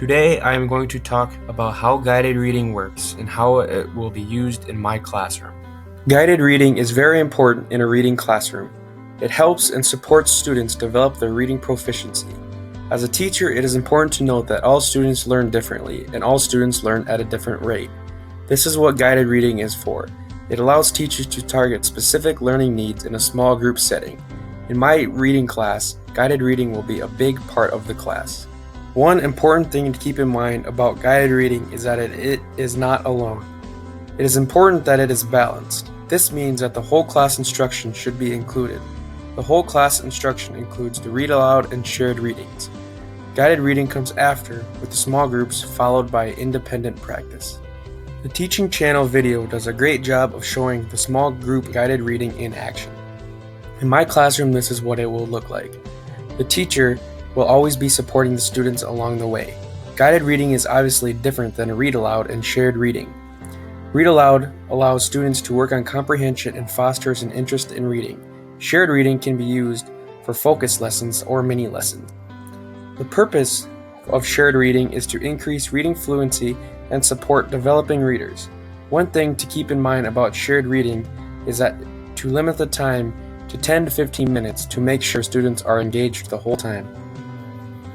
Today I am going to talk about how guided reading works and how it will be used in my classroom. Guided reading is very important in a reading classroom. It helps and supports students develop their reading proficiency. As a teacher, it is important to note that all students learn differently and all students learn at a different rate. This is what guided reading is for. It allows teachers to target specific learning needs in a small group setting. In my reading class, guided reading will be a big part of the class. One important thing to keep in mind about guided reading is that it is not alone. It is important that it is balanced. This means that the whole class instruction should be included. The whole class instruction includes the read aloud and shared readings. Guided reading comes after, with the small groups followed by independent practice. The Teaching Channel video does a great job of showing the small group guided reading in action. In my classroom, this is what it will look like. The teacher will always be supporting the students along the way. Guided reading is obviously different than a read aloud and shared reading. Read aloud allows students to work on comprehension and fosters an interest in reading. Shared reading can be used for focus lessons or mini lessons. The purpose of shared reading is to increase reading fluency and support developing readers. One thing to keep in mind about shared reading is that to limit the time to 10 to 15 minutes to make sure students are engaged the whole time.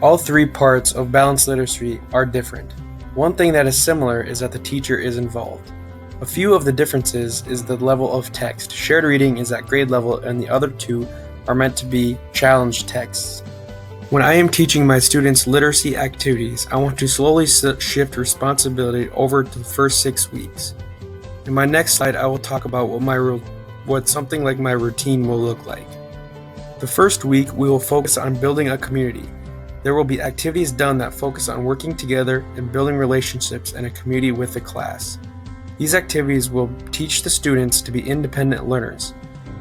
All three parts of balanced literacy are different. One thing that is similar is that the teacher is involved. A few of the differences is the level of text. Shared reading is at grade level and the other two are meant to be challenge texts. When I am teaching my students literacy activities, I want to slowly shift responsibility over to the first 6 weeks. In my next slide, I will talk about what something like my routine will look like. The first week, we will focus on building a community. There will be activities done that focus on working together and building relationships and a community with the class. These activities will teach the students to be independent learners.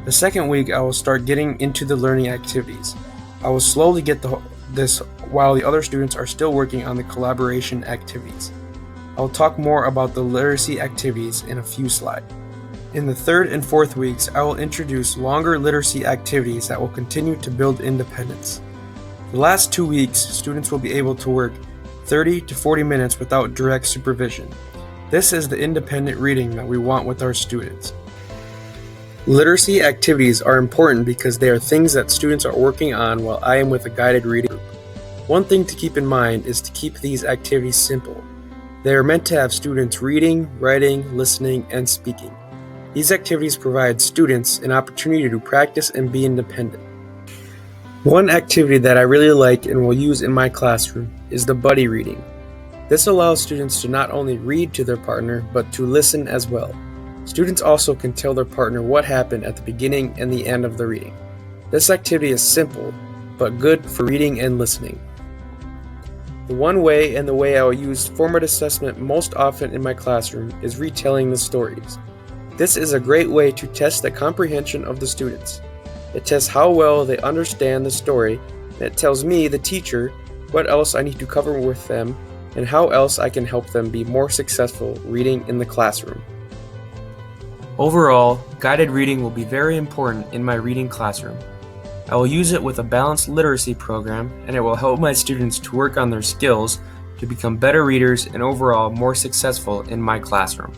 The second week, I will start getting into the learning activities. I will slowly get this while the other students are still working on the collaboration activities. I will talk more about the literacy activities in a few slides. In the third and fourth weeks, I will introduce longer literacy activities that will continue to build independence. The last 2 weeks, students will be able to work 30 to 40 minutes without direct supervision. This is the independent reading that we want with our students. Literacy activities are important because they are things that students are working on while I am with a guided reading group. One thing to keep in mind is to keep these activities simple. They are meant to have students reading, writing, listening, and speaking. These activities provide students an opportunity to practice and be independent. One activity that I really like and will use in my classroom is the buddy reading. This allows students to not only read to their partner, but to listen as well. Students also can tell their partner what happened at the beginning and the end of the reading. This activity is simple, but good for reading and listening. The one way and the way I will use formative assessment most often in my classroom is retelling the stories. This is a great way to test the comprehension of the students. It tests how well they understand the story, and it tells me, the teacher, what else I need to cover with them and how else I can help them be more successful reading in the classroom. Overall, guided reading will be very important in my reading classroom. I will use it with a balanced literacy program, and it will help my students to work on their skills to become better readers and overall more successful in my classroom.